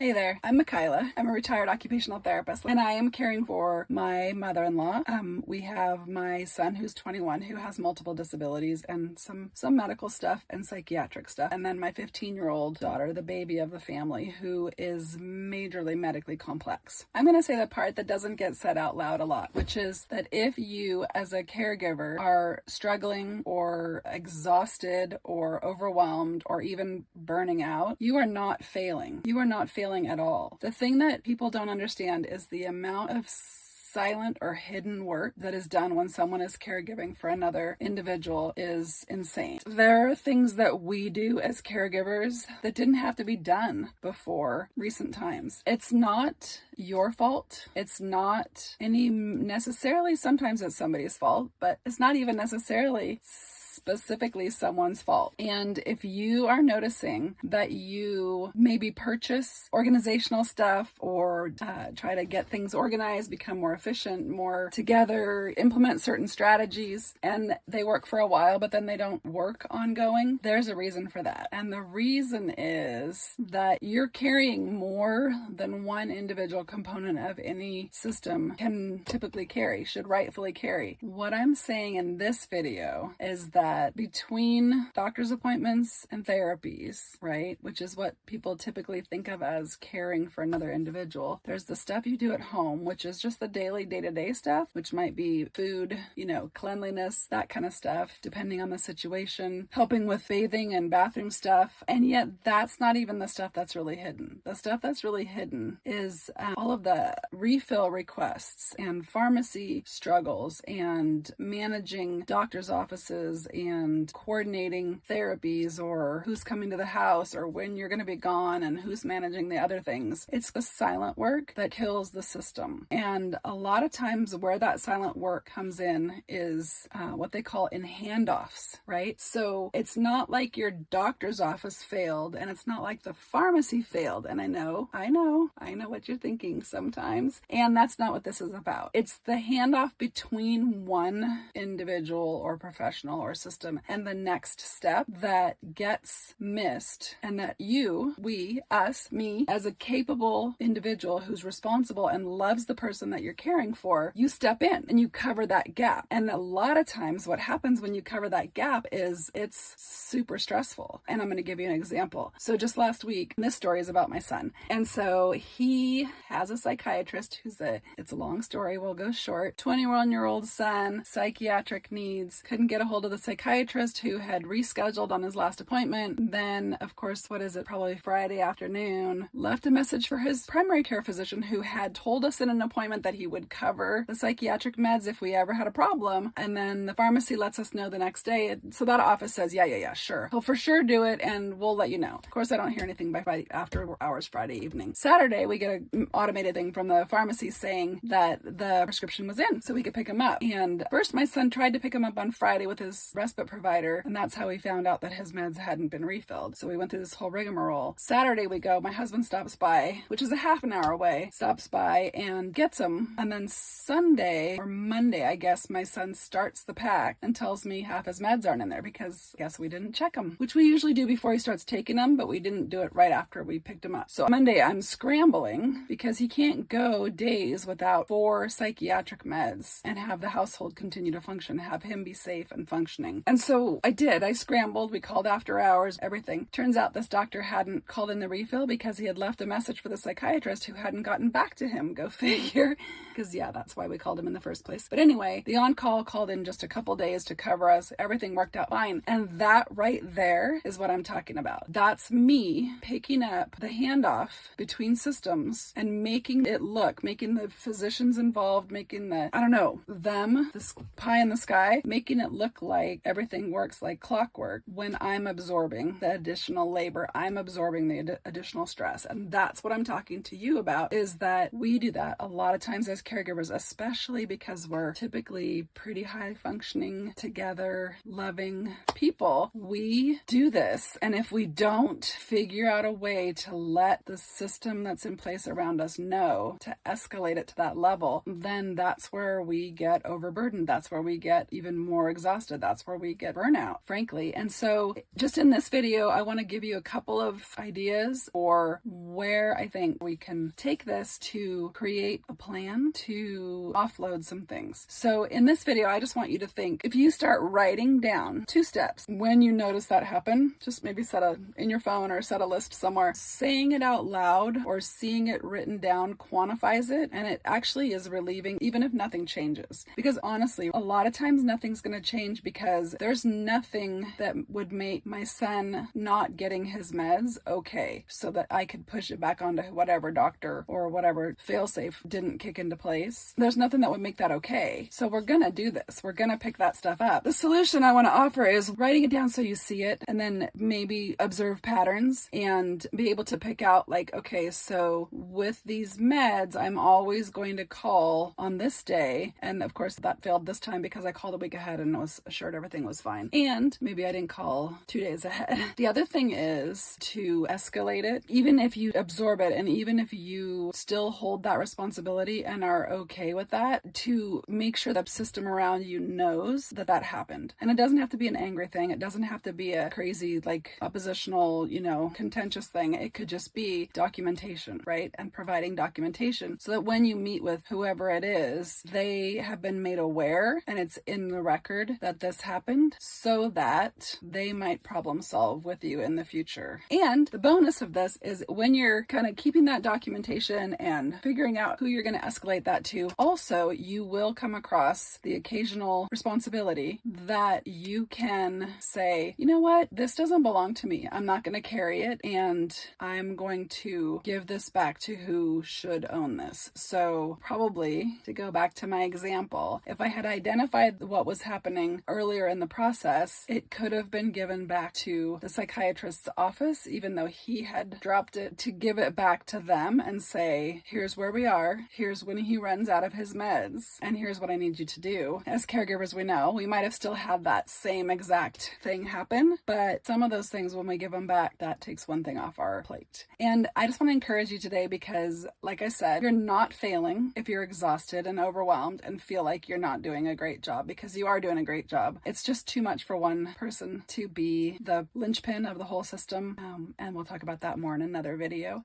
Hey there, I'm Michaela. I'm a retired occupational therapist, and I am caring for my mother-in-law. We have my son who's 21 who has multiple disabilities and some medical stuff and psychiatric stuff. And then my 15-year-old daughter, the baby of the family, who is majorly medically complex. I'm going to say the part that doesn't get said out loud a lot, which is that if you as a caregiver are struggling or exhausted or overwhelmed or even burning out, you are not failing. You are not failing at all. The thing that people don't understand is the amount of silent or hidden work that is done when someone is caregiving for another individual is insane. There are things that we do as caregivers that didn't have to be done before recent times. It's not your fault. It's not any necessarily, sometimes it's somebody's fault, but it's not even necessarily specifically someone's fault. And if you are noticing that you maybe purchase organizational stuff or try to get things organized, become more efficient, more together, implement certain strategies, and they work for a while, but then they don't work ongoing, there's a reason for that. And the reason is that you're carrying more than one individual component of any system can typically carry, should rightfully carry. What I'm saying in this video is that between doctor's appointments and therapies, right, which is what people typically think of as caring for another individual, there's the stuff you do at home, which is just the daily day-to-day stuff, which might be food, cleanliness, that kind of stuff, depending on the situation, helping with bathing and bathroom stuff. And yet that's not even the stuff that's really hidden. The stuff that's really hidden is all of the refill requests and pharmacy struggles and managing doctor's offices and coordinating therapies or who's coming to the house or when you're going to be gone and who's managing the other things. It's the silent work that kills the system. And a lot of times where that silent work comes in is what they call in handoffs, right? So it's not like your doctor's office failed and it's not like the pharmacy failed. And I know what you're thinking sometimes. And that's not what this is about. It's the handoff between one individual or professional or system and the next step that gets missed, and that me, as a capable individual who's responsible and loves the person that you're caring for, you step in and you cover that gap. And a lot of times what happens when you cover that gap is it's super stressful. And I'm going to give you an example. So just last week, this story is about my son. And so he has a psychiatrist it's a long story, we'll go short, 21-year-old son, psychiatric needs, couldn't get a hold of the psychiatrist who had rescheduled on his last appointment. Then, of course, probably Friday afternoon, left a message for his primary care physician who had told us in an appointment that he would cover the psychiatric meds if we ever had a problem. And then the pharmacy lets us know the next day. So that office says, yeah, sure. He'll for sure do it and we'll let you know. Of course, I don't hear anything by Friday, after hours Friday evening. Saturday, we get an automated thing from the pharmacy saying that the prescription was in so we could pick him up. And first, my son tried to pick him up on Friday with his respite provider, and that's how we found out that his meds hadn't been refilled. So we went through this whole rigmarole. Saturday we go, my husband stops by, which is a half an hour away, stops by and gets him. And then Sunday or Monday, I guess, my son starts the pack and tells me half his meds aren't in there because I guess we didn't check them, which we usually do before he starts taking them, but we didn't do it right after we picked him up. So Monday I'm scrambling because he can't go days without 4 psychiatric meds and have the household continue to function, have him be safe and functioning. And so I did. I scrambled. We called after hours, everything. Turns out this doctor hadn't called in the refill because he had left a message for the psychiatrist who hadn't gotten back to him. Go figure. Because that's why we called him in the first place. But anyway, the on-call called in just a couple days to cover us. Everything worked out fine. And that right there is what I'm talking about. That's me picking up the handoff between systems and making the physicians involved, making this pie in the sky, making it look like everything works like clockwork when I'm absorbing the additional labor, I'm absorbing the additional stress. And that's what I'm talking to you about, is that we do that a lot of times as caregivers, especially because we're typically pretty high functioning, together, loving people. We do this. And if we don't figure out a way to let the system that's in place around us know to escalate it to that level, then that's where we get overburdened. That's where we get even more exhausted. That's where we get burnout, frankly. And so just in this video, I want to give you a couple of ideas for where I think we can take this to create a plan to offload some things. So in this video, I just want you to think, if you start writing down 2 steps, when you notice that happen, just maybe in your phone or set a list somewhere, saying it out loud or seeing it written down quantifies it, and it actually is relieving even if nothing changes. Because honestly, a lot of times nothing's going to change because there's nothing that would make my son not getting his meds okay so that I could push it back onto whatever doctor or whatever failsafe didn't kick into place. There's nothing that would make that okay. So we're going to do this. We're going to pick that stuff up. The solution I want to offer is writing it down so you see it, and then maybe observe patterns and be able to pick out, like, okay, so with these meds, I'm always going to call on this day. And of course that failed this time because I called a week ahead and was assured everything was fine. And maybe I didn't call 2 days ahead. The other thing is to escalate it, even if you absorb it and even if you still hold that responsibility and are okay with that, to make sure the system around you knows that that happened. And it doesn't have to be an angry thing. It doesn't have to be a crazy, like, oppositional, contentious thing. It could just be documentation, right? And providing documentation so that when you meet with whoever it is, they have been made aware and it's in the record that this happened so that they might problem solve with you in the future. And the bonus of this is when you're kind of keeping that documentation and figuring out who you're going to escalate that to, also you will come across the occasional responsibility that you can say, you know what, this doesn't belong to me. I'm not going to carry it, and I'm going to give this back to who should own this. So probably, to go back to my example, if I had identified what was happening earlier in the process, it could have been given back to the psychiatrist's office, even though he had dropped it, to give it back to them and say, here's where we are, here's when he runs out of his meds, and here's what I need you to do. As caregivers, we know we might have still had that same exact thing happen, but some of those things, when we give them back, that takes one thing off our plate. And I just want to encourage you today because, like I said, you're not failing if you're exhausted and overwhelmed and feel like you're not doing a great job, because you are doing a great job. It's just too much for one person to be the linchpin of the whole system, and we'll talk about that more in another video.